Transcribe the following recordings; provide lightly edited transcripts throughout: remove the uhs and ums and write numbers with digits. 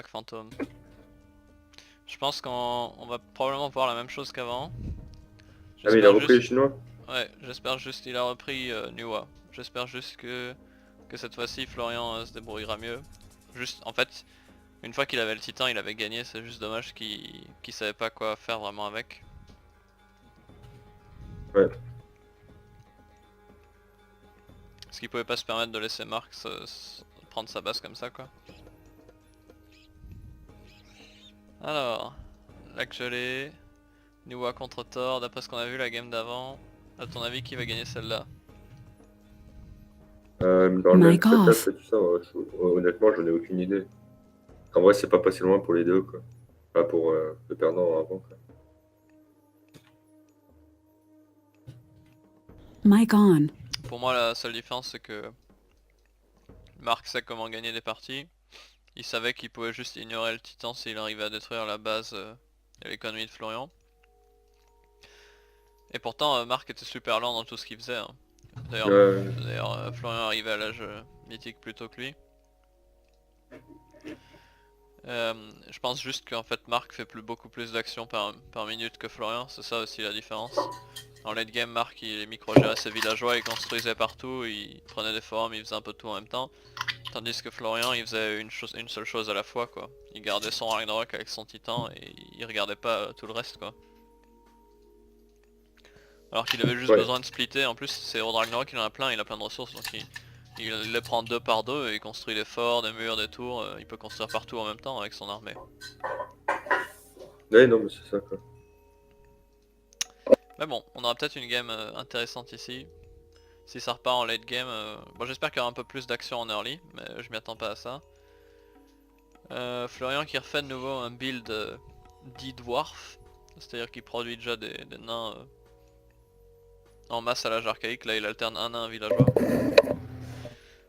Black Phantom. Je pense qu'on va probablement voir la même chose qu'avant. Ah mais il a J'espère repris les juste... Chinois? Ouais, j'espère juste qu'il a repris Nuwa. J'espère juste que cette fois-ci Florian se débrouillera mieux. Juste, en fait, une fois qu'il avait le titan, il avait gagné, c'est juste dommage qu'il savait pas quoi faire vraiment avec. Ouais. Parce qu'il pouvait pas se permettre de laisser Mark prendre sa base comme ça quoi. Alors, lac gelé, Nuwa contre Thor, d'après ce qu'on a vu la game d'avant. À ton avis qui va gagner celle-là? Dans le même Mic setup off. et tout ça, honnêtement, j'en ai aucune idée. En vrai, c'est pas passé loin pour les deux, quoi. Pas pour le perdant avant, quoi. Mic on. Pour moi la seule différence c'est que Mark sait comment gagner des parties. Il savait qu'il pouvait juste ignorer le titan s'il arrivait à détruire la base et l'économie de Florian. Et pourtant Mark était super lent dans tout ce qu'il faisait. Hein. D'ailleurs Ouais, Florian arrivait à l'âge mythique plus tôt que lui. Je pense juste qu'en fait Mark fait beaucoup plus d'actions par minute que Florian, c'est ça aussi la différence. En late game Mark il micro-gérait ses villageois, il construisait partout, il prenait des formes, il faisait un peu tout en même temps. Tandis que Florian il faisait une seule chose à la fois quoi. Il gardait son Ragnarok avec son titan et il regardait pas tout le reste quoi. Alors qu'il avait juste ouais. besoin de splitter, en plus c'est Hero Ragnarok il en a plein, il a plein de ressources donc il les prend deux par deux et il construit des forts, des murs, des tours, il peut construire partout en même temps avec son armée. Ouais, non, mais c'est ça, quoi. Mais bon, on aura peut-être une game intéressante ici. Si ça repart en late game, bon j'espère qu'il y aura un peu plus d'action en early, mais je m'y attends pas à ça. Florian qui refait de nouveau un build dit dwarf, c'est-à-dire qu'il produit déjà des nains en masse à l'âge archaïque, là il alterne un nain villageois.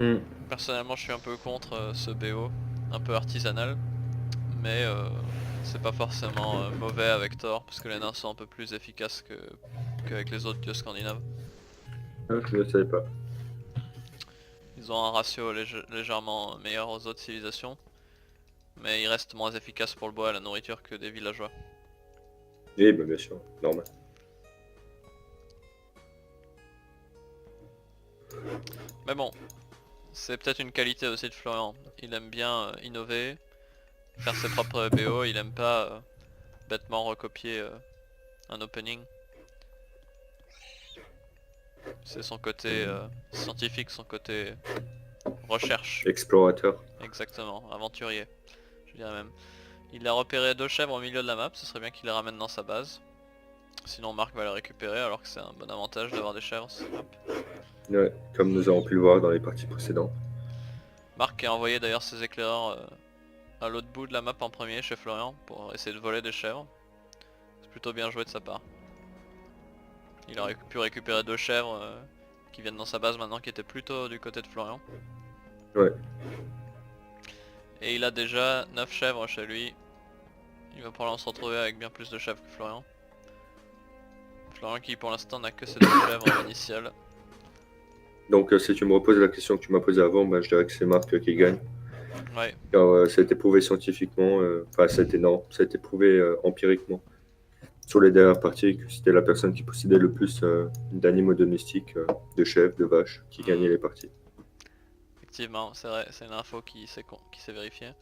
Hmm. Personnellement je suis un peu contre ce BO, un peu artisanal, mais c'est pas forcément mauvais avec Thor, parce que les nains sont un peu plus efficaces qu'avec les autres dieux scandinaves. Ah, je ne savais pas. Ils ont un ratio légèrement meilleur aux autres civilisations, mais ils restent moins efficaces pour le bois et la nourriture que des villageois. Oui, bah, bien sûr, normal. Mais bon, c'est peut-être une qualité aussi de Florian. Il aime bien innover, faire ses propres BO, il aime pas bêtement recopier un opening. C'est son côté scientifique, son côté recherche. Explorateur. Exactement, aventurier, je dirais même. Il a repéré deux chèvres au milieu de la map, ce serait bien qu'il les ramène dans sa base. Sinon Marc va les récupérer alors que c'est un bon avantage d'avoir des chèvres. Hop. Ouais, comme nous avons pu le voir dans les parties précédentes. Marc a envoyé d'ailleurs ses éclaireurs à l'autre bout de la map en premier chez Florian pour essayer de voler des chèvres. C'est plutôt bien joué de sa part. Il a pu récupérer deux chèvres qui viennent dans sa base maintenant qui étaient plutôt du côté de Florian. Ouais. Et il a déjà 9 chèvres chez lui. Il va probablement se retrouver avec bien plus de chèvres que Florian. Florian qui pour l'instant n'a que ses deux chèvres initiales. Donc, si tu me reposes la question que tu m'as posée avant, bah, je dirais que c'est Marc qui gagne. Ouais, Car ça a été prouvé scientifiquement, enfin, ça a été, non, ça a été prouvé empiriquement sur les dernières parties que c'était la personne qui possédait le plus d'animaux domestiques, de chèvres, de vaches, qui gagnait les parties. effectivement, c'est vrai, c'est une info qui s'est vérifiée.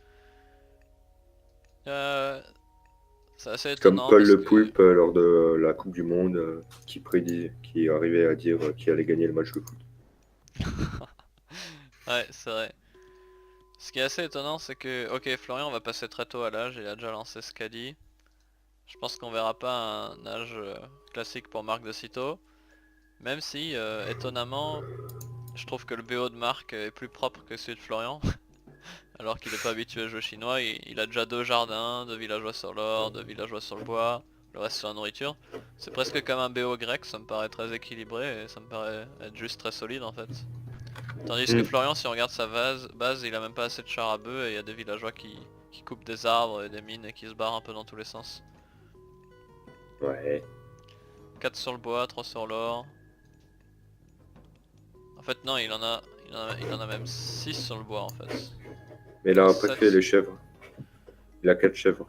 C'est assez Comme étonnant Paul parce Le que... Poulpe lors de la Coupe du Monde, qui arrivait à dire qui allait gagner le match de foot. Ouais, c'est vrai. Ce qui est assez étonnant c'est que, ok Florian va passer très tôt à l'âge, il a déjà lancé Scadi. Je pense qu'on verra pas un âge classique pour Marc de sitôt. Même si, étonnamment, je trouve que le BO de Marc est plus propre que celui de Florian. Alors qu'il n'est pas habitué à jouer chinois, il a déjà deux jardins, deux villageois sur l'or, deux villageois sur le bois, le reste sur la nourriture. C'est presque comme un BO grec, ça me paraît très équilibré et ça me paraît être juste très solide en fait. Tandis que Mm. Florian, si on regarde sa base, il a même pas assez de chars à bœufs et il y a des villageois qui coupent des arbres et des mines et qui se barrent un peu dans tous les sens. Ouais. 4 sur le bois, 3 sur l'or. En fait non, il en a même 6 sur le bois en fait. Mais il a pas 7. tué les chèvres. Il a 4 chèvres.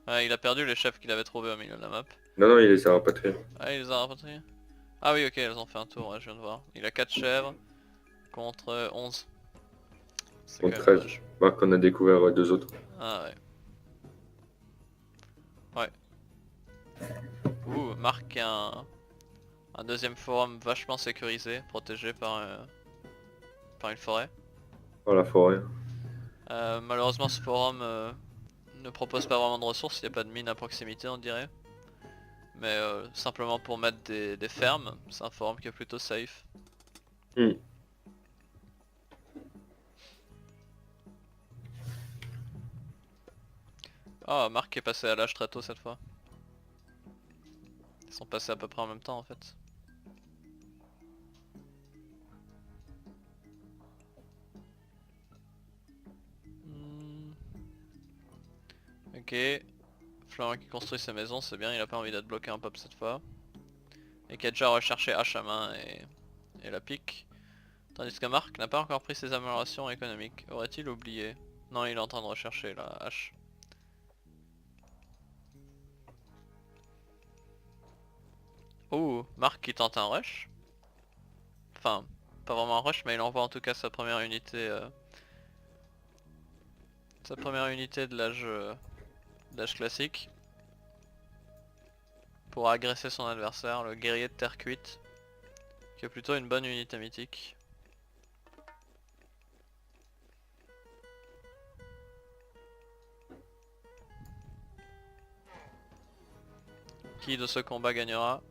Ouais, il a perdu les chefs qu'il avait trouvés au milieu de la map. Non, non, il les a rapatriés. Ah, il les a rapatriés. Ah oui, ok, elles ont fait un tour, ouais, je viens de voir. Il a 4 chèvres contre 11. C'est En quand même 13. dommage. Marc en a découvert 2 autres. Ah ouais. Ouais. Ouh, Marc a un deuxième forum vachement sécurisé, protégé par une forêt. Dans la forêt. Malheureusement ce forum ne propose pas vraiment de ressources, il n'y a pas de mine à proximité on dirait. Mais simplement pour mettre des fermes, c'est un forum qui est plutôt safe. Hmm. Oh, Marc est passé à l'âge très tôt cette fois. Ils sont passés à peu près en même temps en fait. Hmm. Ok. Florent qui construit ses maisons, c'est bien, il a pas envie d'être bloqué en pop cette fois. Et qui a déjà recherché hache à main et la pique. Tandis que Marc n'a pas encore pris ses améliorations économiques. Aurait-il oublié? Non, il est en train de rechercher la hache. Ouh, Marc qui tente un rush. Enfin, pas vraiment un rush, mais il envoie en tout cas sa première unité. Sa première unité de l'âge classique. Pour agresser son adversaire, le guerrier de terre cuite. Qui est plutôt une bonne unité mythique. Qui de ce combat gagnera?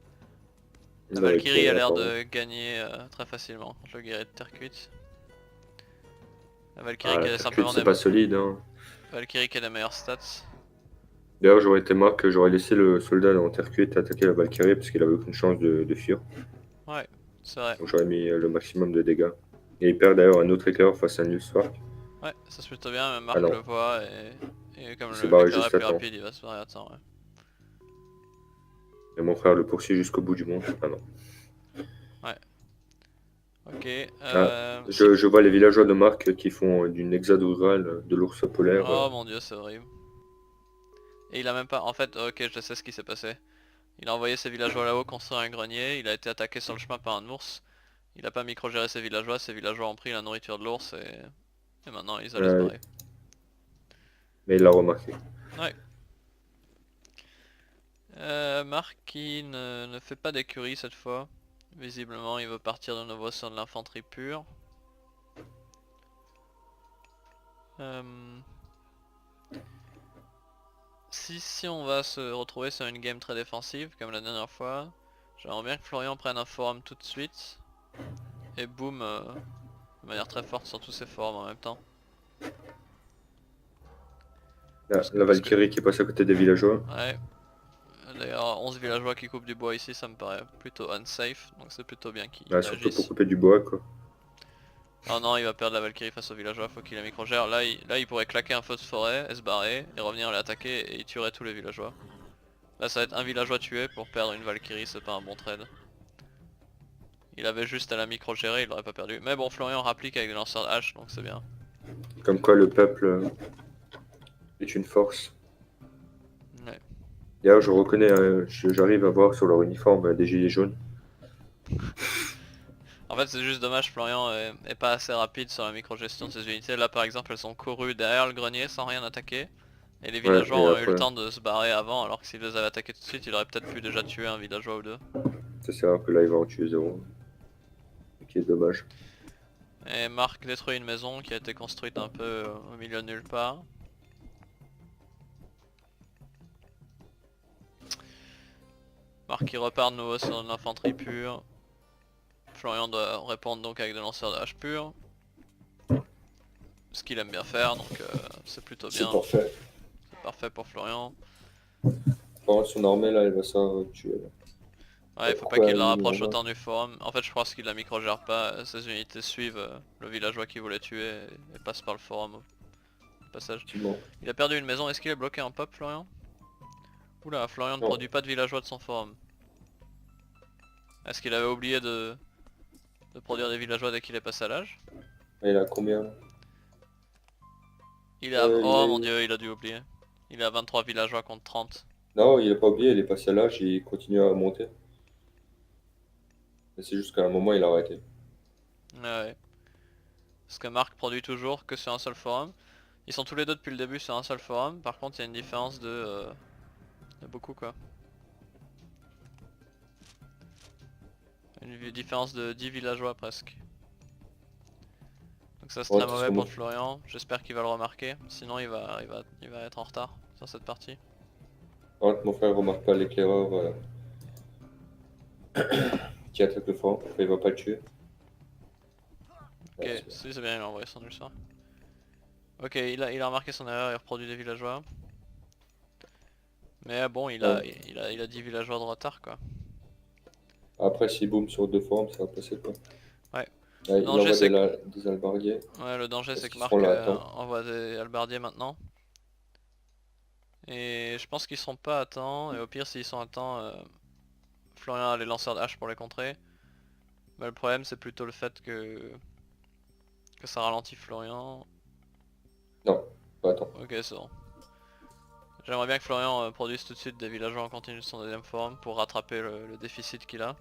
La Valkyrie a l'air de gagner très facilement contre le guerrier de terre cuite. La Valkyrie Ah, qui la a Tercute, simplement c'est pas solide. Hein. Valkyrie qui a les meilleures stats. D'ailleurs, j'aurais été Marc, j'aurais laissé le soldat dans Tercute attaquer la Valkyrie parce qu'il avait aucune chance de fuir. Ouais, c'est vrai. Donc j'aurais mis le maximum de dégâts. Et il perd d'ailleurs un autre éclaireur face à Nilswark. Ouais, ça se plutôt bien, même Ah Marc non, le voit et comme il s'est barré l'éclair est juste à plus temps. rapide, il va se barrer à temps, ouais. Et mon frère le poursuit jusqu'au bout du monde. Ah non. Ouais, ok. Ah, Si... je vois les villageois de Marc qui font d'une exode rurale de l'ours polaire. Oh mon dieu, c'est horrible. Et il a même pas... En fait, ok, je sais ce qui s'est passé. Il a envoyé ses villageois là-haut construire un grenier, il a été attaqué sur le chemin par un ours. Il a pas micro-géré ses villageois ont pris la nourriture de l'ours et maintenant ils allaient se Euh, barrer. mais il l'a remarqué. Ouais. Marc qui ne fait pas d'écurie cette fois. Visiblement il veut partir de nouveau sur de l'infanterie pure. Si on va se retrouver sur une game très défensive comme la dernière fois, j'aimerais bien que Florian prenne un forum tout de suite. Et boom de manière très forte sur tous ces forums en même temps. La Parce que Valkyrie qui passe à côté des villageois. ouais. D'ailleurs 11 villageois qui coupent du bois ici ça me paraît plutôt unsafe. Donc c'est plutôt bien qu'ils Ah, surtout pour agissent. couper du bois, quoi. Oh non il va perdre la Valkyrie face aux villageois, faut qu'il la microgère. Là il pourrait claquer un feu de forêt et se barrer et revenir l'attaquer et il tuerait tous les villageois. Là ça va être un villageois tué pour perdre une Valkyrie, c'est pas un bon trade. Il avait juste à la micro-gérer, il l'aurait pas perdu. Mais bon, Florian rapplique avec des lanceurs de hache, donc c'est bien. Comme quoi le peuple est une force. Ouais. D'ailleurs, je reconnais, j'arrive à voir sur leur uniforme des gilets jaunes. En fait, c'est juste dommage, Florian est pas assez rapide sur la micro-gestion de ses unités. Là, par exemple, elles sont courues derrière le grenier sans rien attaquer. Et les Ouais, villageois et ont eu le après, temps de se barrer avant, alors que s'ils les avaient attaqués tout de suite, il aurait peut-être pu déjà tuer un villageois ou deux. ça sert à que là, il va en tuer zéro. Ce qui est dommage. Et Marc détruit une maison qui a été construite un peu au milieu de nulle part. Marc qui repart de nouveau sur l'infanterie pure. Florian doit répondre donc avec des lanceurs de hache pure. Ce qu'il aime bien faire, donc c'est plutôt C'est bien. parfait. C'est parfait pour Florian. Bon, son armée, là, elle va ça tuer. Ouais, il faut pas Pourquoi qu'il la lui, rapproche là-bas autant du forum. En fait, je pense qu'il la microgère pas. Ses unités suivent le villageois qui voulait tuer et passent par le forum au passage. Effectivement. Il a perdu une maison. Est-ce qu'il est bloqué en pop, Florian? Oula, Florian ne Non. produit pas de villageois de son forum. Est-ce qu'il avait oublié de produire des villageois dès qu'il est passé à l'âge? Et il a combien là Il a... Oh mon il dieu, il a dû oublier. Il est à 23 villageois contre 30. Non, il a pas oublié, il est passé à l'âge et il continue à monter. Mais c'est juste qu'à un moment, il a arrêté. Ouais. Parce que Marc produit toujours que sur un seul forum. Ils sont tous les deux depuis le début sur un seul forum. Par contre, il y a une différence de beaucoup quoi. Une différence de 10 villageois presque. Donc ça c'est Ouais, très de toute mauvais façon, pour Florian. J'espère qu'il va le remarquer. Sinon il va être en retard sur cette partie. mon frère remarque pas l'éclaireur qui attaque le fort, il va pas le tuer. Ok, Ouais, c'est bon. si c'est bien, il a envoyé son ulcère. Ok, il a remarqué son erreur, il reproduit des villageois. Mais bon, il a, Ouais. il a, il a 10 villageois de retard quoi. Après, s'il boom sur deux formes, ça va passer quoi. Ouais. Le Ouais, il danger envoie c'est que, des albardiers. ouais, le danger Est-ce c'est que qu'ils seront Marc là à temps? envoie des halbardiers maintenant. Et je pense qu'ils seront pas à temps. Et au pire s'ils sont à temps, Florian a les lanceurs de hache pour les contrer. Mais le problème c'est plutôt le fait que ça ralentit Florian. Non, pas à temps. Ok c'est bon. J'aimerais bien que Florian produise tout de suite des villageois en continu de son deuxième forum pour rattraper le déficit qu'il a.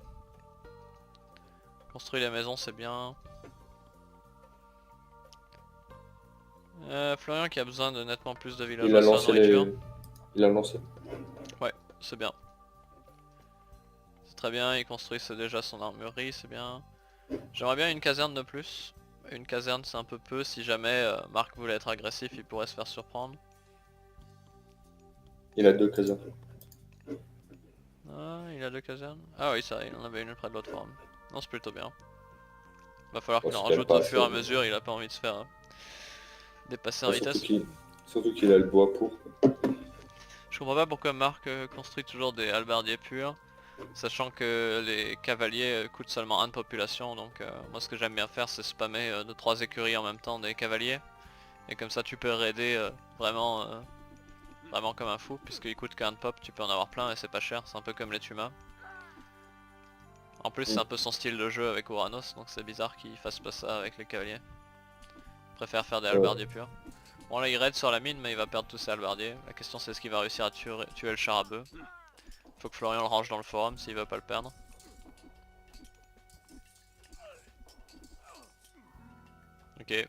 Construire les maisons c'est bien. Florian qui a besoin de nettement plus de Il villageois a sur la lancé nourriture. les. Il a lancé. Ouais, c'est bien. C'est très bien, il construit déjà son armurerie, c'est bien. J'aimerais bien une caserne de plus. Une caserne c'est un peu peu, si jamais Marc voulait être agressif il pourrait se faire surprendre. Il a deux casernes. Ah, il a deux casernes. Ah oui ça, il en avait une près de l'autre forum. Non c'est plutôt bien. Va falloir Bon, qu'il en c'est quand même rajoute pas au fur assez. et à mesure, il a pas envie de se faire dépasser en Ouais, vitesse. surtout qu'il a le bois pour. Je comprends pas pourquoi Marc construit toujours des halbardiers purs, sachant que les cavaliers coûtent seulement 1 de population, donc moi ce que j'aime bien faire c'est spammer de 3 écuries en même temps des cavaliers, et comme ça tu peux raider vraiment comme un fou, puisqu'ils coûtent qu'un de pop, tu peux en avoir plein et c'est pas cher, c'est un peu comme les Tumas. En plus c'est Hmm. un peu son style de jeu avec Uranus, donc c'est bizarre qu'il fasse pas ça avec les cavaliers. Il préfère faire des Ouais. halbardiers purs. Bon là il raid sur la mine mais il va perdre tous ses halbardiers, la question c'est est-ce qu'il va réussir à tuer le char à bœuf. Faut que Florian le range dans le forum s'il veut pas le perdre. Ok,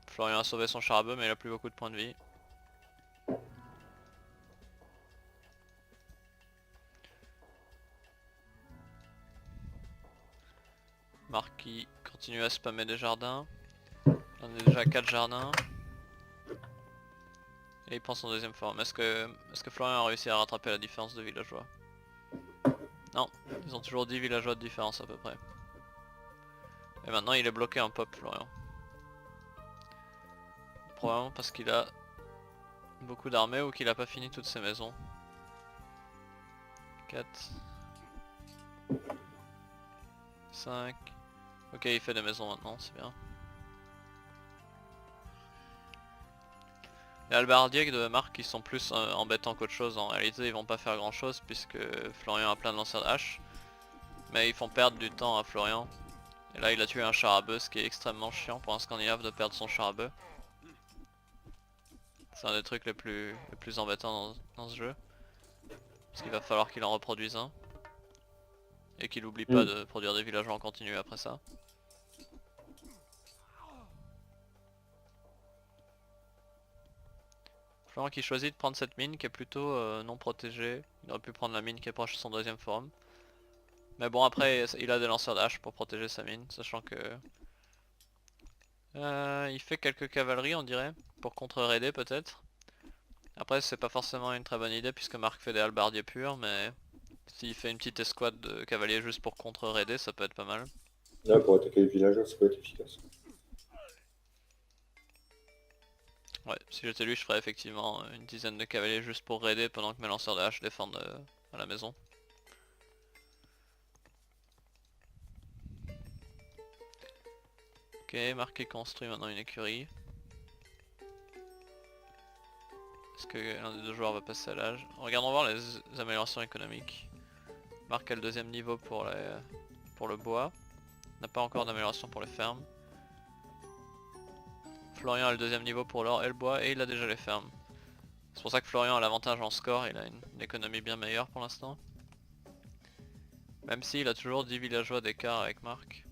Florian a sauvé son char à bœuf mais il a plus beaucoup de points de vie. Marc qui continue à spammer des jardins. On est déjà à 4 jardins. Et il prend son deuxième forum. Est-ce que Florian a réussi à rattraper la différence de villageois? Non, ils ont toujours 10 villageois de différence à peu près. Et maintenant il est bloqué en pop Florian. Probablement parce qu'il a beaucoup d'armées ou qu'il a pas fini toutes ses maisons. 4, 5. Ok, il fait des maisons maintenant, c'est bien. Les halbardiers de Marc ils sont plus embêtants qu'autre chose, en réalité ils vont pas faire grand chose puisque Florian a plein de lanceurs de hache. Mais ils font perdre du temps à Florian. Et là il a tué un char à bœuf, ce qui est extrêmement chiant pour un Scandinave de perdre son char à bœuf. C'est un des trucs les plus embêtants dans ce jeu. Parce qu'il va falloir qu'il en reproduise un. Et qu'il oublie pas Hmm. de produire des villageois en continu après ça. Florian qui choisit de prendre cette mine qui est plutôt non protégée. Il aurait pu prendre la mine qui est proche de son deuxième forum. Mais bon après il a des lanceurs de hache pour protéger sa mine, sachant que... il fait quelques cavaleries on dirait, pour contre-raider peut-être. Après c'est pas forcément une très bonne idée puisque Marc fait des halbardiers purs, mais s'il fait une petite escouade de cavaliers juste pour contre-raider ça peut être pas mal. Là, pour attaquer les villageois, ça peut être efficace. Ouais, si j'étais lui je ferais effectivement une dizaine de cavaliers juste pour raider pendant que mes lanceurs de hache défendent à la maison. Ok, Marc est construit maintenant une écurie. Est-ce que l'un des deux joueurs va passer à l'âge? Regardons voir les améliorations économiques. Marc a le deuxième niveau pour le bois. N'a pas encore d'amélioration pour les fermes. Florian a le deuxième niveau pour l'or et le bois et il a déjà les fermes. C'est pour ça que Florian a l'avantage en score, il a une économie bien meilleure pour l'instant. Même s'il a toujours 10 villageois d'écart avec Marc.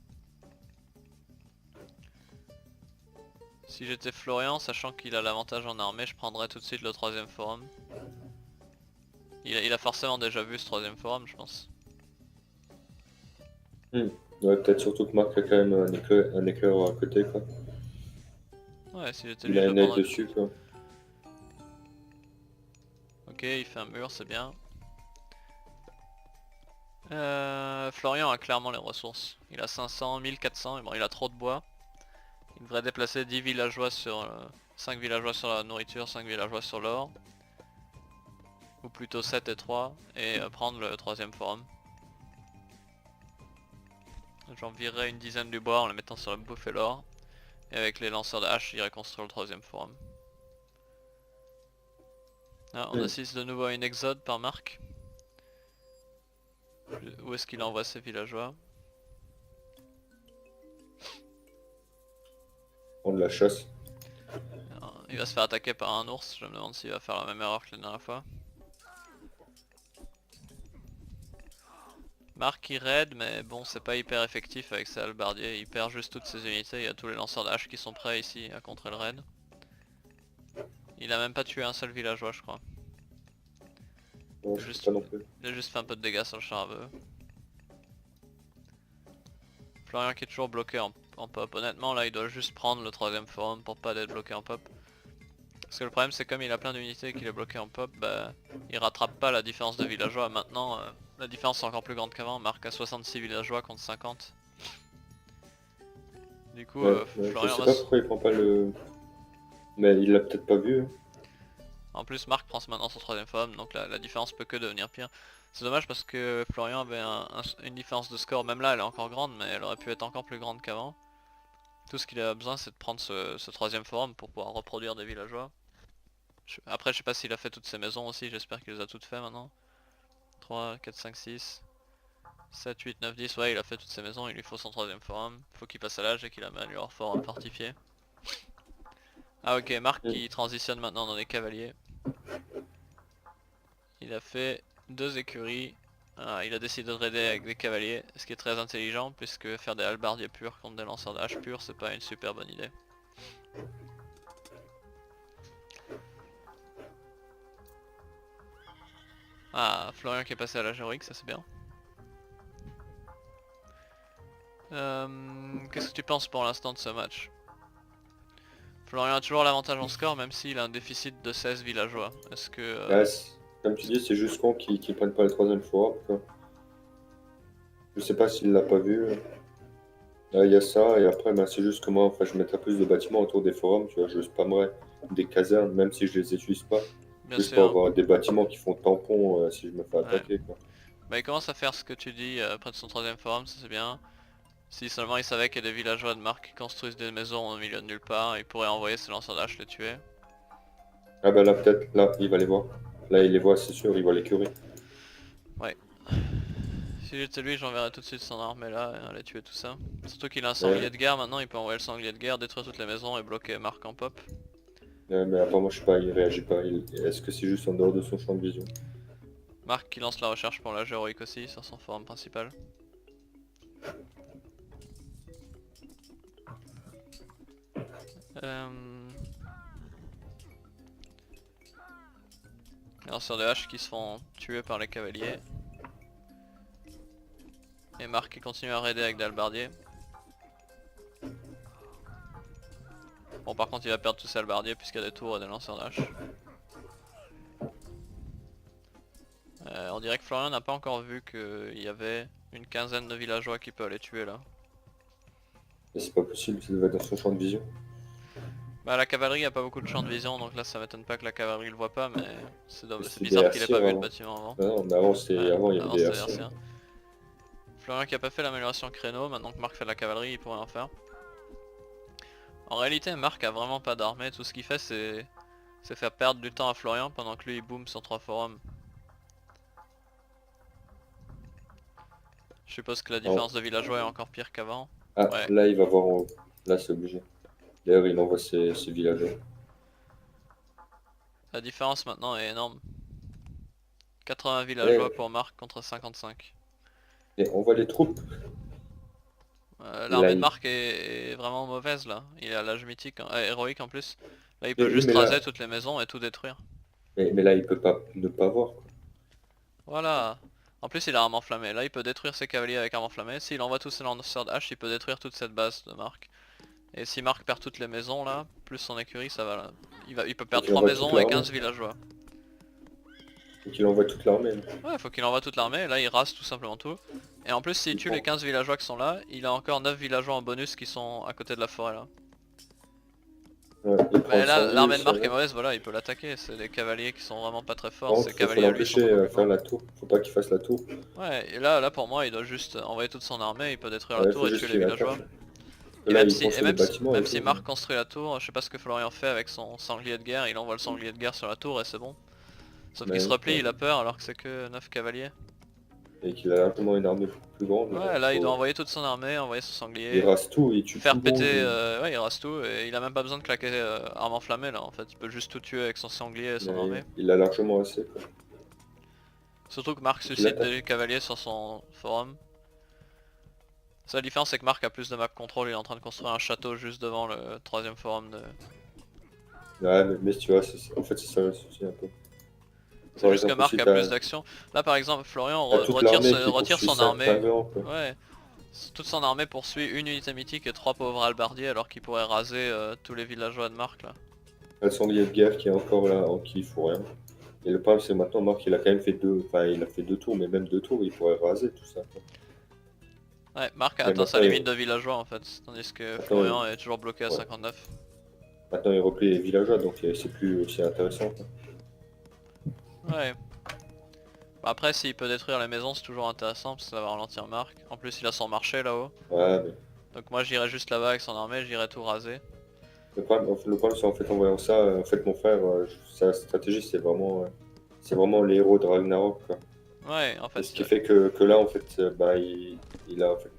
Si j'étais Florian, sachant qu'il a l'avantage en armée, je prendrais tout de suite le troisième forum. Il a forcément déjà vu ce troisième forum, je pense. Ouais, peut-être surtout que Marc a quand même un éclaireur à côté, quoi. Ouais, si j'étais Il lui, a je un le œil prendrais tout de dessus, suite. quoi. Ok, il fait un mur, c'est bien. Florian a clairement les ressources. Il a 500, 1400, et bon, il a trop de bois. Il devrait déplacer 10 villageois sur... 5 villageois sur la nourriture, 5 villageois sur l'or. Ou plutôt 7 et 3, et prendre le troisième forum. J'en virerai une dizaine du bois en le mettant sur la bouffe et l'or. Et avec les lanceurs de hache, j'irai construire le troisième forum. Ah, on assiste de nouveau à une exode par Marc. Où est-ce qu'il envoie ses villageois? On de la chasse. Alors, il va se faire attaquer par un ours, je me demande s'il va faire la même erreur que la dernière fois. Marc il raid, mais bon c'est pas hyper effectif avec ses halbardiers, il perd juste toutes ses unités, il y a tous les lanceurs de hache qui sont prêts ici à contrer le raid. Il a même pas tué un seul villageois je crois. Non, je sais pas non plus. Il a juste fait un peu de dégâts sur le char à bœuf. Florian qui est toujours bloqué en pop, honnêtement là il doit juste prendre le troisième forum pour pas être bloqué en pop. Parce que le problème c'est comme il a plein d'unités et qu'il est bloqué en pop, bah il rattrape pas la différence de villageois. Maintenant la différence est encore plus grande qu'avant, Marc a 66 villageois contre 50. Du coup Je Florian sais va pas pourquoi il prend pas le... Mais il l'a peut-être pas vu, hein. En plus Marc prend maintenant son troisième forum, donc la différence peut que devenir pire. C'est dommage parce que Florian avait une différence de score, même là elle est encore grande, mais elle aurait pu être encore plus grande qu'avant. Tout ce qu'il a besoin c'est de prendre ce troisième forum pour pouvoir reproduire des villageois. Après je sais pas s'il a fait toutes ses maisons aussi, j'espère qu'il les a toutes fait maintenant. 3, 4, 5, 6, 7, 8, 9, 10, ouais il a fait toutes ses maisons, il lui faut son troisième forum. Faut qu'il passe à l'âge et qu'il améliore forum fortifié. Ah ok, Marc qui transitionne maintenant dans les cavaliers. Il a fait 2 écuries. Ah, il a décidé de raider avec des cavaliers, ce qui est très intelligent puisque faire des halbardiers purs contre des lanceurs de hache purs c'est pas une super bonne idée. Ah, Florian qui est passé à l'âge héroïque, ça c'est bien. Qu'est-ce que tu penses pour l'instant de ce match? Florian a toujours l'avantage en score même s'il a un déficit de 16 villageois. Est-ce que... Ouais, comme tu dis, c'est juste con qu'ils prennent pas le troisième forum, quoi. Je sais pas s'il l'a pas vu. Il y a ça, et après, c'est juste que moi, enfin, je mettrais plus de bâtiments autour des forums, tu vois, je spammerais des casernes, même si je les utilise pas, Bien juste pour sûr. avoir des bâtiments qui font tampon si je me fais attaquer, quoi. Bah il commence à faire ce que tu dis près de son troisième forum, ça c'est bien. Si seulement il savait qu'il y a des villageois de Marc qui construisent des maisons au milieu de nulle part, il pourrait envoyer ses lanceurs d'hache les tuer. Ah bah là, peut-être, là, il va les voir. Là, il les voit, c'est sûr, il voit l'écurie. Ouais. Si j'étais lui, j'enverrais tout de suite son armée là et aller tuer tout ça. Surtout qu'il a un Ouais. sanglier de guerre maintenant, il peut envoyer le sanglier de guerre, détruire toutes les maisons et bloquer Marc en pop. Mais apparemment, je sais pas, il réagit pas. Est-ce que c'est juste en dehors de son champ de vision? Marc qui lance la recherche pour l'âge héroïque aussi sur son forum principal. Les lanceurs de hache qui se font tuer par les cavaliers. Et Marc qui continue à raider avec des halbardiers. Bon par contre il va perdre tous ses halbardiers puisqu'il y a des tours et des lanceurs de hache. On dirait que Florian n'a pas encore vu qu'il y avait une quinzaine de villageois qui peuvent les tuer là. Mais c'est pas possible, ça devait être dans son champ de vision. Bah la cavalerie a pas beaucoup de champ de vision donc là ça m'étonne pas que la cavalerie le voit pas mais c'est C'était des bizarre qu'il ait pas vu le avant. bâtiment avant. Non, mais avant, Ouais, avant, il y avait avant des c'était RC. RC1. Florian qui a pas fait l'amélioration créneau, maintenant que Marc fait de la cavalerie il pourrait en faire. En réalité Marc a vraiment pas d'armée, tout ce qu'il fait c'est faire perdre du temps à Florian pendant que lui il boom sur 3 forums. Je suppose que la différence de villageois est encore pire qu'avant. Ah, Ouais. là, il va voir en haut. Là, c'est obligé. D'ailleurs, il envoie ses villageois. La différence maintenant est énorme. 80 villageois Et, pour Marc contre 55. et on voit les troupes. Là, L'armée de Marc est vraiment mauvaise là. Il est à l'âge mythique, héroïque en plus. Là il peut oui, juste raser toutes les maisons et tout détruire. mais là, il peut pas ne pas voir, quoi. Voilà. En plus il a arme enflammée. Là il peut détruire ses cavaliers avec arme enflammée. S'il envoie tous ses lanceurs de hache, il peut détruire toute cette base de Marc. Et si Marc perd toutes les maisons là, plus son écurie, ça va là. Il peut Faut perdre qu'il 3 envoie toute maisons et l'armée. 15 villageois. Faut qu'il envoie toute l'armée. Ouais, faut qu'il envoie toute l'armée, là il rase tout simplement tout. Et en plus s'il tue les 15 villageois qui sont là, il a encore 9 villageois en bonus qui sont à côté de la forêt là. Ouais, il prend Mais le là sanglier l'armée de aussi Marc est avec. mauvaise, voilà, il peut l'attaquer, c'est des cavaliers qui sont vraiment pas très Par forts, ces contre, faut cavaliers à lui sont l'empêcher beaucoup de plus faire forts. la tour. Faut pas qu'il fasse la tour. Ouais, et là pour moi il doit juste envoyer toute son armée, il peut détruire la Ouais, tour faut et juste tuer les qu'il attaque. villageois. Et Là, même il si, construit des bâtiments et même tout. si Marc construit la tour, je sais pas ce que Florian fait avec son sanglier de guerre, il envoie le sanglier de guerre sur la tour et c'est bon. Sauf qu'il se replie, Ouais. il a peur alors que c'est que 9 cavaliers. Et qu'il a largement une armée plus grande. Ouais, là il doit Faut... envoyer toute son armée, envoyer son Il sanglier, rase tout, il tue tout faire le monde. péter, ouais il rase tout et il a même pas besoin de claquer arme enflammée là en fait, il peut juste tout tuer avec son sanglier et son armée. Il a largement assez, quoi. Surtout que Marc Faut qu'il suscite attaque. des cavaliers sur son forum. La différence c'est que Marc a plus de map control, il est en train de construire un château juste devant le troisième forum de... Ouais, mais tu vois, en fait, c'est ça le souci un peu. C'est Par juste que exemple, Marc si a plus d'action. Là par exemple Florian t'as toute l'armée qui retire poursuit son 5 armée. pingans, quoi. Ouais. Toute son armée poursuit une unité mythique et 3 pauvres halbardiers alors qu'il pourrait raser tous les villageois de Marc là. T'as le sanglier de guerre qui est encore là, en qui il faut rien. Et le problème, c'est maintenant, Marc, il a quand même fait deux. Enfin, il a fait 2 tours, mais même 2 tours, il pourrait raser tout ça, quoi. Ouais, Marc a Mais atteint sa maintenant, limite de villageois en fait, tandis que maintenant, Florian est toujours bloqué à ouais. 59. Maintenant, il replie les villageois, donc c'est plus aussi intéressant, quoi. Ouais. Bah, après s'il peut détruire les maisons c'est toujours intéressant parce que ça va ralentir Marc. En plus il a son marché là-haut. Ouais, mais Donc moi j'irai juste là-bas avec son armée, j'irai tout raser. le problème, c'est en fait, en voyant ça, en fait, mon frère, sa stratégie, c'est vraiment les héros de Ragnarok, quoi. Ouais en Et fait, ce qui fait que là, en fait, bah, en fait,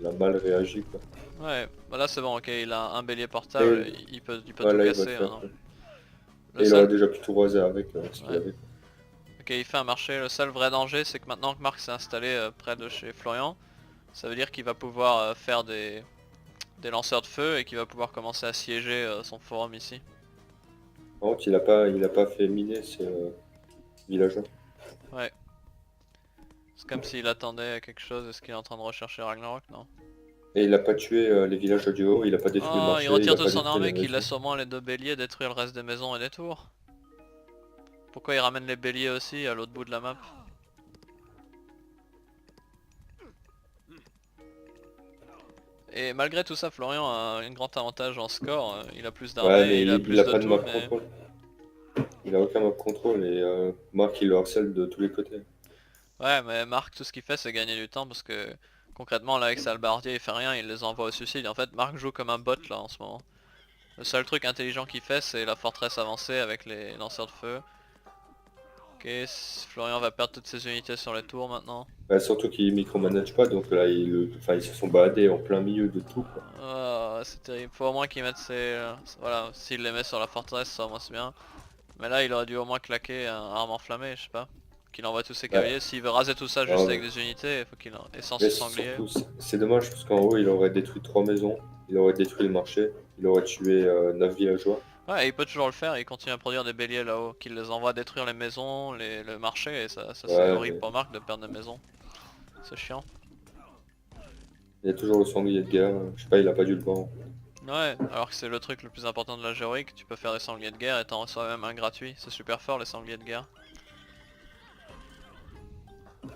il a mal réagi, quoi. ouais, bah là c'est bon, ok, il a un bélier portable, Et il peut tout voilà, il va le casser faire, maintenant. quoi. Le Et il aurait seul, déjà pu tout raser avec ce qu'il ouais. avait. Ok, il fait un marché, le seul vrai danger c'est que maintenant que Marc s'est installé près de chez Florian, ça veut dire qu'il va pouvoir faire des lanceurs de feu et qu'il va pouvoir commencer à siéger son forum ici. Par contre, il a pas fait miner ses villageois. Ouais, c'est comme s'il attendait quelque chose, est-ce qu'il est en train de rechercher Ragnarok? Non. Et il a pas tué les villageois du haut, il a pas détruit le Oh, il marché, il retire a toute pas son détruit les armée, qu'il maisons. laisse au moins les 2 béliers détruire le reste des maisons et des tours. Pourquoi il ramène les béliers aussi à l'autre bout de la map? Et malgré tout ça, Florian a un grand avantage en score, il a plus Ouais, d'armée, mais il a il plus a de pas de tout, map mais... control. Il a aucun map control et Marc il le harcèle de tous les côtés. Ouais, mais Marc, tout ce qu'il fait, c'est gagner du temps, parce que concrètement, là, avec ses halbardiers, il fait rien, il les envoie au suicide. En fait, Marc joue comme un bot, là, en ce moment. Le seul truc intelligent qu'il fait, c'est la forteresse avancée avec les lanceurs de feu. Ok, Florian va perdre toutes ses unités sur les tours, maintenant. Bah, surtout qu'il micromanage pas, donc là enfin, ils se sont baladés en plein milieu de tout, quoi. Oh, c'est terrible, faut au moins qu'il mette ses... voilà, s'il les met sur la forteresse, ça au moins c'est bien. Mais là, il aurait dû au moins claquer un arme enflammée, je sais pas. Qu'il envoie tous ses Ouais. cavaliers. S'il veut raser tout ça juste Non, avec des unités, il faut qu'il ait sans mais ses sangliers. surtout, c'est dommage parce qu'en haut il aurait détruit 3 maisons, il aurait détruit le marché, il aurait tué 9 villageois. Ouais, et il peut toujours le faire, il continue à produire des béliers là-haut, qu'il les envoie détruire les maisons, le marché, et ça c'est Ouais, horrible mais pour Marc de perdre des maisons. C'est chiant. il y a toujours le sanglier de guerre, je sais pas, il a pas dû le voir. Ouais, alors que c'est le truc le plus important de la géorique, tu peux faire des sangliers de guerre et t'en reçois même un gratuit. C'est super fort les sangliers de guerre. Le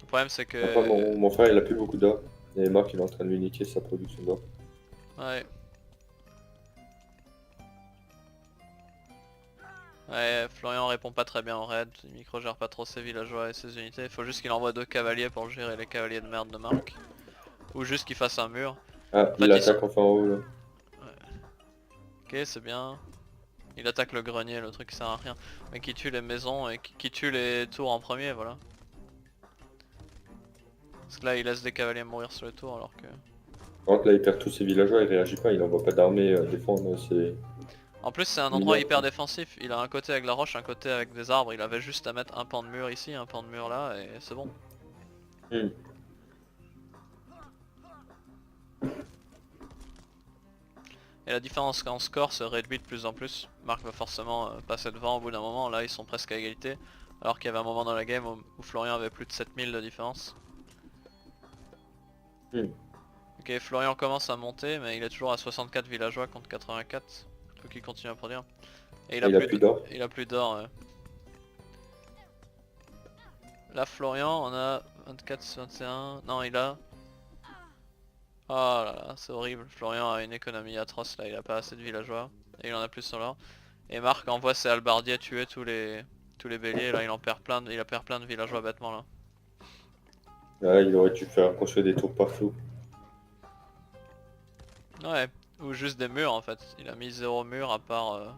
problème c'est Enfin, que... mon frère il a plus beaucoup d'or, et Marc il est en train de lui niquer sa production d'or. Ouais. Ouais, Florian répond pas très bien au raid, il micro-gère pas trop ses villageois et ses unités, il faut juste qu'il envoie 2 cavaliers pour gérer les cavaliers de merde de Marc. Ou juste qu'il fasse un mur. Ah, En fait, il attaque enfin en haut là. Ok, c'est bien. Il attaque le grenier, le truc qui sert à rien. Mais qui tue les maisons et qui tue les tours en premier, voilà. Parce que là, il laisse des cavaliers mourir sur les tours alors que... Par contre là il perd tous ses villageois, il réagit pas, il envoie pas d'armée défendre ses... En plus c'est un endroit Mineur, hyper quoi. défensif, il a un côté avec la roche, un côté avec des arbres, il avait juste à mettre un pan de mur ici, un pan de mur là et c'est bon. Hmm. Et la différence en score se réduit de plus en plus. Marc va forcément passer devant au bout d'un moment, là ils sont presque à égalité. Alors qu'il y avait un moment dans la game où Florian avait plus de 7000 de différence. Hmm. Ok, Florian commence à monter mais il est toujours à 64 villageois contre 84. Faut qu'il continue à produire. Et Et il a plus d'or. il a plus d'or. Là Florian on a 24, 21... Non il a... Oh là là, c'est horrible. Florian a une économie atroce là, il a pas assez de villageois. Et il en a plus sur l'or. Et Marc envoie ses halbardiers tuer tous les béliers, là il en perd plein il a perdu plein de villageois bêtement là. Là, il aurait dû faire construire des tours partout. Ouais, ou juste des murs en fait. Il a mis 0 mur à part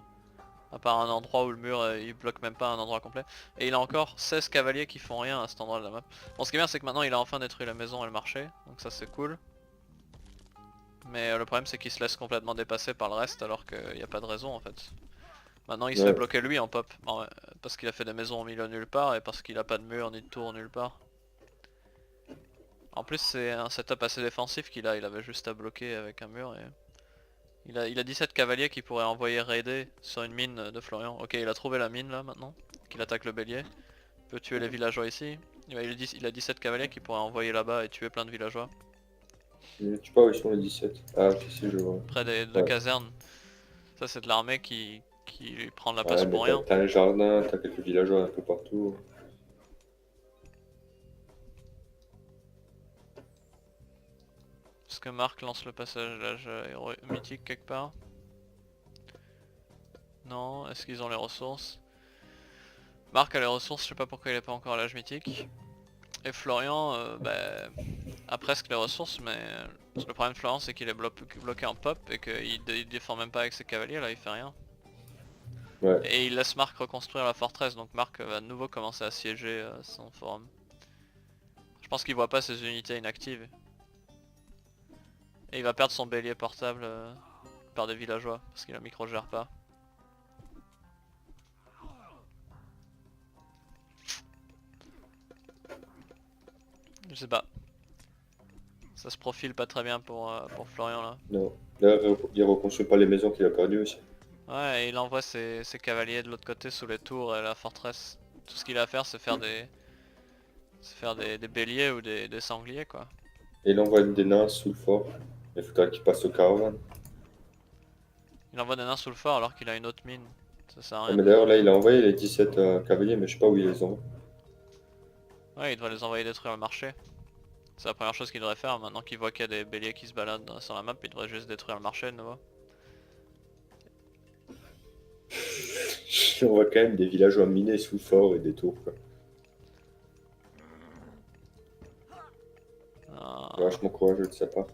un endroit où le mur il bloque même pas un endroit complet. Et il a encore 16 cavaliers qui font rien à cet endroit de la map. Bon, ce qui est bien c'est que maintenant il a enfin détruit la maison et le marché, donc ça c'est cool. Mais le problème c'est qu'il se laisse complètement dépasser par le reste alors qu'il n'y a pas de raison en fait. Maintenant il se fait Ouais. bloquer lui en pop, bon, parce qu'il a fait des maisons au milieu nulle part et parce qu'il a pas de mur ni de tour nulle part. En plus c'est un setup assez défensif qu'il a, il avait juste à bloquer avec un mur et... il a 17 cavaliers qui pourraient envoyer raider sur une mine de Florian. Ok, il a trouvé la mine là maintenant, qu'il attaque le bélier. Il peut tuer les villageois ici. Il a 17 cavaliers qui pourraient envoyer là-bas et tuer plein de villageois. Je sais pas où ils sont les 17. Ah, ok, si, je vois. Près des deux Ouais. casernes. Ça c'est de l'armée qui prend de la place Ouais, mais pour rien. t'as un jardin, t'as quelques villageois un peu partout. Est-ce que Marc lance le passage l'âge mythique quelque part? Non, est-ce qu'ils ont les ressources? Marc a les ressources, je sais pas pourquoi il est pas encore à l'âge mythique. Et Florian, a presque les ressources, mais le problème de Florian c'est qu'il est bloqué en pop et qu'il défend même pas avec ses cavaliers, là il fait rien. Ouais. Et il laisse Marc reconstruire la forteresse, donc Marc va de nouveau commencer à siéger son forum. Je pense qu'il voit pas ses unités inactives. Et il va perdre son bélier portable par des villageois, parce qu'il a micro-gère pas. Je sais pas. Ça se profile pas très bien pour Florian là. Non. Là, il reconstruit pas les maisons qu'il a perdues aussi. Ouais, et il envoie ses cavaliers de l'autre côté sous les tours et la forteresse. Tout ce qu'il a à faire c'est faire des béliers ou des sangliers quoi. Et il envoie des nains sous le fort. Il faudra qu'il passe au caravan. Il envoie des nains sous le fort alors qu'il a une autre mine. Ça sert à Ouais, rien mais de les d'ailleurs, là, il envoyer. a envoyé les 17 cavaliers, mais je sais pas où il les envoie. Ouais, il devrait les envoyer détruire le marché. C'est la première chose qu'il devrait faire, maintenant qu'il voit qu'il y a des béliers qui se baladent sur la map, il devrait juste détruire le marché de nouveau. On voit quand même des villageois minés sous le fort et des tours, quoi. Euh, Vachement courageux de sa part.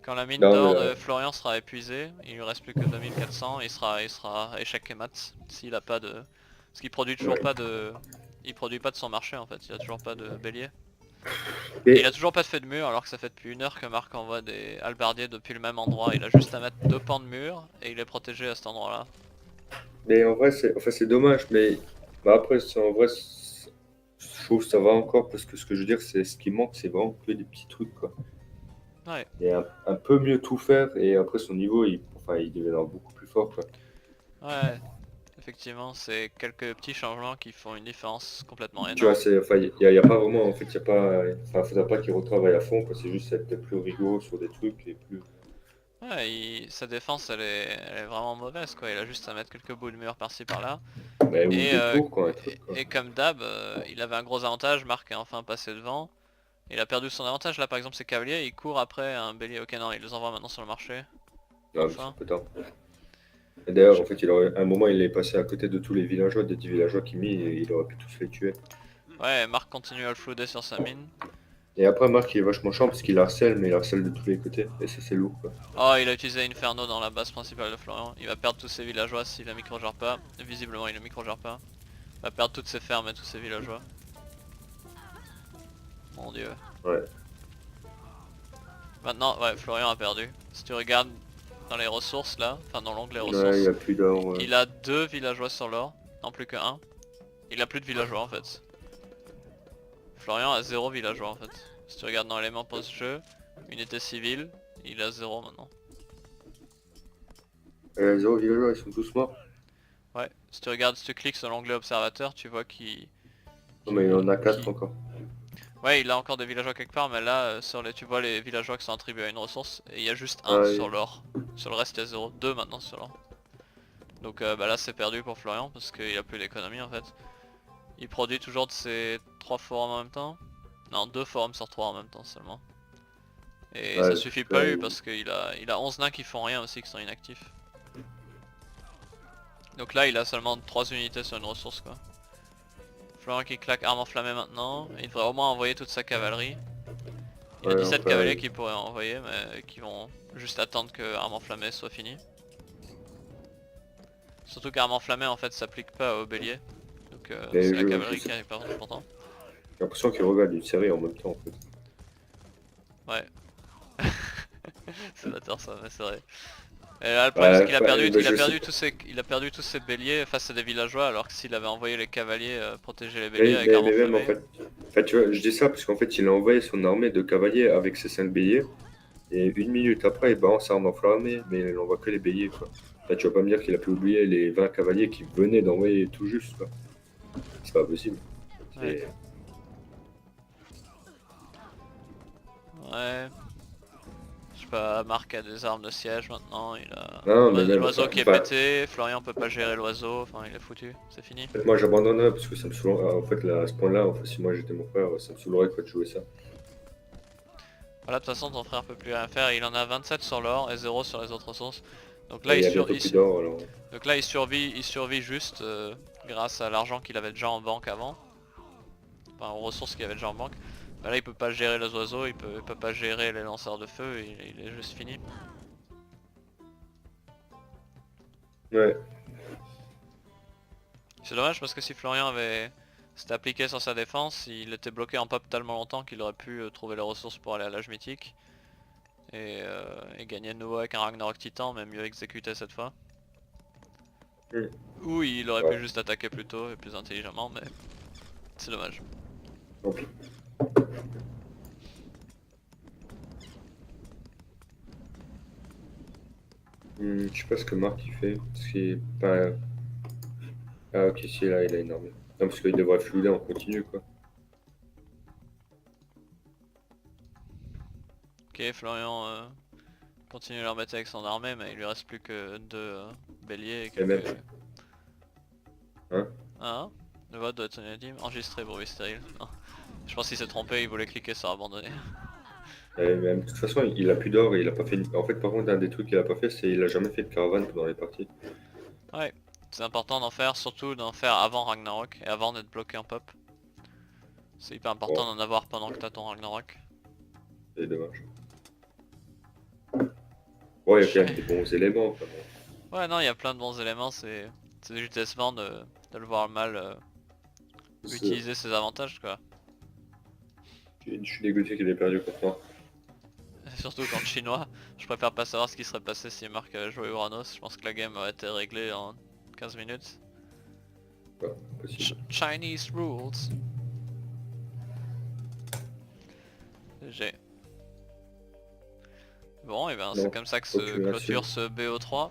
Quand la mine Non, mais d'or de Florian sera épuisée, il lui reste plus que 2400, il sera échec et mat s'il a pas de... Parce qu'il produit toujours ouais. pas de... Il produit pas de son marché en fait, il a toujours pas de bélier. Et Et, il a toujours pas de fait de mur alors que ça fait depuis 1 heure que Marc envoie des halbardiers depuis le même endroit. Il a juste à mettre 2 pans de mur et il est protégé à cet endroit là. mais en vrai, c'est dommage, mais bah après, en vrai, je trouve que ça va encore parce que ce que je veux dire, c'est ce qui manque, c'est vraiment que des petits trucs, quoi. Ouais, Et un peu mieux tout faire, et après, son niveau, il deviendra beaucoup plus fort, quoi. ouais, effectivement c'est quelques petits changements qui font une différence complètement Tu vois, énorme. enfin, y a pas vraiment, en fait, il y a pas, enfin, faudra pas qu'il retravaille à fond, quoi. C'est juste être plus rigoureux sur des trucs et plus. Ouais, sa défense elle est vraiment mauvaise quoi, il a juste à mettre quelques bouts de mur par-ci par-là. Ouais, ou Et, des tours, quoi, un truc, quoi. et comme d'hab, il avait un gros avantage, Marc est enfin passé devant. Il a perdu son avantage là par exemple ses cavaliers, il court après un bélier, ok non il les envoie maintenant sur le marché, Ah, mais c'est un enfin. peu tard. Et d'ailleurs, Je- en fait, à un moment, il est passé à côté de tous les villageois, des 10 villageois qu'il mit, et il aurait pu tous les tuer. Ouais, Marc continue à le flouder sur sa mine. Et après, Marc, il est vachement chiant parce qu'il harcèle, mais il harcèle de tous les côtés. Et ça, c'est lourd, quoi. Oh il a utilisé Inferno dans la base principale de Florian, il va perdre tous ses villageois s'il a micro-gère pas, visiblement il ne micro-gère pas. Il va perdre toutes ses fermes et tous ses villageois. Mon dieu. Ouais. Maintenant, ouais, Florian a perdu. Si tu regardes dans les ressources là, enfin dans l'onglet Ouais, ressources. il y a plus d'or. Ouais. Il a 2 villageois sur l'or, non plus que 1. Il a plus de villageois en fait. Florian a 0 villageois en fait. Si tu regardes dans l'élément post-jeu, unité civile, il a 0 maintenant. Zéro villageois, ils sont tous morts. Ouais, si tu regardes, si tu cliques sur l'onglet observateur, tu vois qu'il... Non, mais il y en a qu'il- 4 qu'il- encore. Ouais, il a encore des villageois quelque part, mais là, sur les, tu vois les villageois qui sont attribués à une ressource, et il y a juste un Ah, sur l'or. Sur le reste, il y a 0. 2 maintenant sur l'or. Donc bah là, c'est perdu pour Florian, parce qu'il a plus d'économie en fait. Il produit toujours de ses 3 forums en même temps. Non, 2 forums sur 3 en même temps seulement. Et ça ouais, suffit là, pas lui, parce qu'il a 11 nains qui font rien aussi, qui sont inactifs. Donc là, il a seulement 3 unités sur une ressource quoi. Florian qui claque arme enflammée maintenant, il devrait au moins envoyer toute sa cavalerie. Il a ouais, 17 enfin, cavaliers qu'il pourrait envoyer, mais qui vont juste attendre que arme enflammée soit fini. Surtout qu'arme enflammée en fait s'applique pas au bélier. Donc mais c'est la je cavalerie sais- qui arrive par pourtant. j'ai l'impression qu'ils regardent une série en même temps en fait. Ouais. C'est bâtard ça, mais c'est vrai. Et là le problème c'est Ouais, qu'il a enfin, perdu, bah, je sais il a perdu tous ses béliers face à des villageois alors que s'il avait envoyé les cavaliers protéger les Mais, béliers avec arme mais même en enflammée. fait, tu vois, je dis ça parce qu'en fait, il a envoyé son armée de cavaliers avec ses 5 béliers. Et une minute après, il balance arme enflammée, mais il n'envoie que les béliers, quoi. Là, tu vas pas me dire qu'il a pu oublier les 20 cavaliers qui venaient d'envoyer tout juste, quoi. C'est pas possible. Ouais. C'est- Ouais. Je sais pas, Marc a des armes de siège maintenant, il a Non, mais même, l'oiseau qui est enfin, pété, Florian peut pas gérer l'oiseau, enfin il est foutu, c'est fini. en fait, moi j'abandonnerais parce que ça me saoulerait. En fait, là, à ce point-là, enfin, si moi j'étais mon frère, ça me saoulerait quoi de jouer ça. Voilà, de toute façon ton frère peut plus rien faire, il en a 27 sur l'or et 0 sur les autres ressources. Donc là Et il y a bientôt plus d'or, alors. il survit juste grâce à l'argent qu'il avait déjà en banque avant. Enfin aux ressources qu'il avait déjà en banque. Bah là il peut pas gérer les oiseaux, il peut pas gérer les lanceurs de feu, il est juste fini. Ouais, C'est dommage parce que si Florian avait s'était appliqué sur sa défense, il était bloqué en pop tellement longtemps qu'il aurait pu trouver les ressources pour aller à l'âge mythique. Et gagner de nouveau avec un Ragnarok Titan, mais mieux exécuté cette fois. Mm. Ou il aurait Ouais. pu juste attaquer plus tôt et plus intelligemment, mais c'est dommage. tant pis. Je sais pas ce que Marc il fait, parce qu'il est pas. Ah, ok, si, là, il a une armée. Non, parce qu'il devrait flouder en continu, quoi. Ok, Florian continue à l'embêter avec son armée, mais il lui reste plus que 2 béliers et Et même. quelques... Hein? Ah, le vote doit être unanime, enregistré bruit stérile. Non. Je pense qu'il s'est trompé, il voulait cliquer sur abandonner. Et même, de toute façon, il a plus d'or et il a pas fait. En fait, par contre, un des trucs qu'il a pas fait, c'est il a jamais fait de caravane pendant les parties. Ouais, c'est important d'en faire, surtout d'en faire avant Ragnarok et avant d'être bloqué en pop. C'est hyper important Bon, d'en avoir pendant que t'as ton Ragnarok. c'est dommage. Bon, il y a quand même des bons éléments, quand même. Ouais non, il y a plein de bons éléments, c'est juste décevant de le voir mal utiliser ses avantages quoi. Je suis dégoûté qu'il ait perdu contre moi. Surtout quand chinois, je préfère pas savoir ce qui serait passé si Marc avait joué Uranus, je pense que la game aurait été réglée en 15 minutes. Pas possible. Chinese rules. G. Bon et ben c'est Non, comme ça que se aucune clôture insulte. ce BO3.